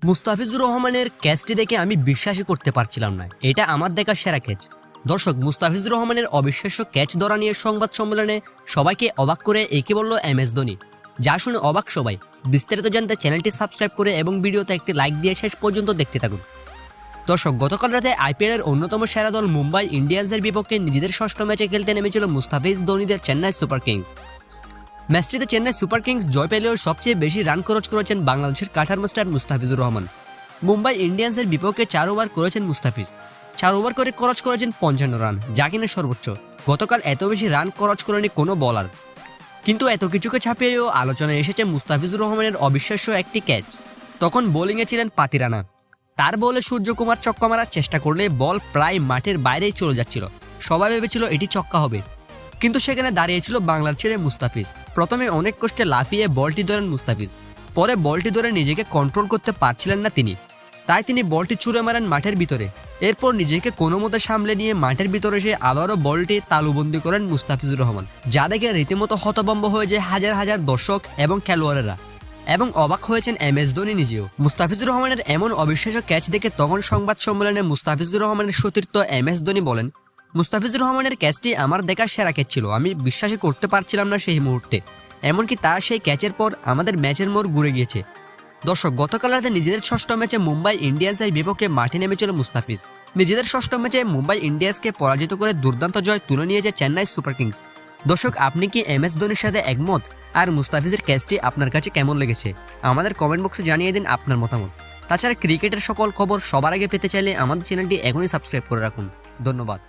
মুস্তাফিজুর রহমানের ক্যাচটি দেখে আমি বিশ্বাসই করতে পারছিলাম না, এটা আমার দেখা সেরা ক্যাচ। দর্শক, মুস্তাফিজুর রহমানের অবিশ্বাস্য ক্যাচ ধরা নিয়ে সংবাদ সম্মেলনে সবাইকে অবাক করে একে বলল MS ধোনি, যা শুনে অবাক সবাই। বিস্তারিত জানতে চ্যানেলটি সাবস্ক্রাইব করে এবং ভিডিওতে একটি লাইক দিয়ে শেষ পর্যন্ত দেখতে থাকুন। দর্শক, গতকাল রাতে IPL এর অন্যতম সেরা দল মুম্বাই ইন্ডিয়ান্সের বিপক্ষে নিজেদের ষষ্ঠ ম্যাচে খেলতে নেমেছিল মুস্তাফিজ ধোনিদের চেন্নাই সুপার কিংস। ম্যাচটিতে চেন্নাই সুপার কিংস জয় পেলেও সবচেয়ে বেশি রান খরচ করেছেন বাংলাদেশের কাঠার মাস্টার মুস্তাফিজুর রহমান। মুম্বাই ইন্ডিয়ান্সের বিপক্ষে 4 ওভার করেছেন মুস্তাফিজ, 4 ওভার করে খরচ করেছেন 55 রান, যা কিনা সর্বোচ্চ। গতকাল এত বেশি রান খরচ করেনি কোনো বলার। কিন্তু এত কিছুকে ছাপিয়েও আলোচনায় এসেছে মুস্তাফিজুর রহমানের অবিশ্বাস্য একটি ক্যাচ। তখন বোলিংয়ে ছিলেন পাতি রানা। তার বলে সূর্যকুমার ছক্কা মারার চেষ্টা করলে বল প্রায় মাঠের বাইরেই চলে যাচ্ছিল। সবাই ভেবেছিল এটি ছক্কা হবে, কিন্তু সেখানে দাঁড়িয়েছিল বাংলার ছেলে মুস্তাফিজ। প্রথমে অনেক কষ্টে লাফিয়ে বলটি ধরেন মুস্তাফিজ, পরে বলটি ধরে নিজেকে কন্ট্রোল করতে পারছিলেন না তিনি, তাই তিনি বলটি ছুঁড়ে মারেন মাঠের ভিতরে। এরপর নিজেকে কোনো মতে সামলে নিয়ে মাঠের ভিতরে এসে আবারও বলটি তালুবন্দি করেন মুস্তাফিজুর রহমান, যা দেখে রীতিমতো হতভম্ব হয়ে যায় হাজার হাজার দর্শক এবং খেলোয়াড়েরা, এবং অবাক হয়েছেন MS ধোনি নিজেও। মুস্তাফিজুর রহমানের এমন অবিশ্বাস্য ক্যাচ দেখে তখন সংবাদ সম্মেলনে মুস্তাফিজুর রহমানের সতীর্থ MS ধোনি বলেন, মুস্তাফিজুর রহমানের ক্যাচটি আমার দেখা সেরা ক্যাচ ছিল। আমি বিশ্বাসই করতে পারছিলাম না সেই মুহূর্তে, এমনকি তার সেই ক্যাচের পর আমাদের ম্যাচের মোড় ঘুরে গিয়েছে। দর্শক, গতকাল রাতে নিজেদের ষষ্ঠ ম্যাচে মুম্বাই ইন্ডিয়ান্সের বিপক্ষে মাঠে নেমেছিল মুস্তাফিজ। নিজেদের ষষ্ঠ ম্যাচে মুম্বাই ইন্ডিয়ান্সকে পরাজিত করে দুর্দান্ত জয় তুলে নিয়েছে চেন্নাই সুপার কিংস। দর্শক, আপনি কি MS ধোনির সাথে একমত? আর মুস্তাফিজের ক্যাচটি আপনার কাছে কেমন লেগেছে আমাদের কমেন্ট বক্সে জানিয়ে দিন আপনার মতামত। তাছাড়া ক্রিকেটের সকল খবর সবার আগে পেতে চাইলে আমাদের চ্যানেলটি এখনই সাবস্ক্রাইব করে রাখুন। ধন্যবাদ।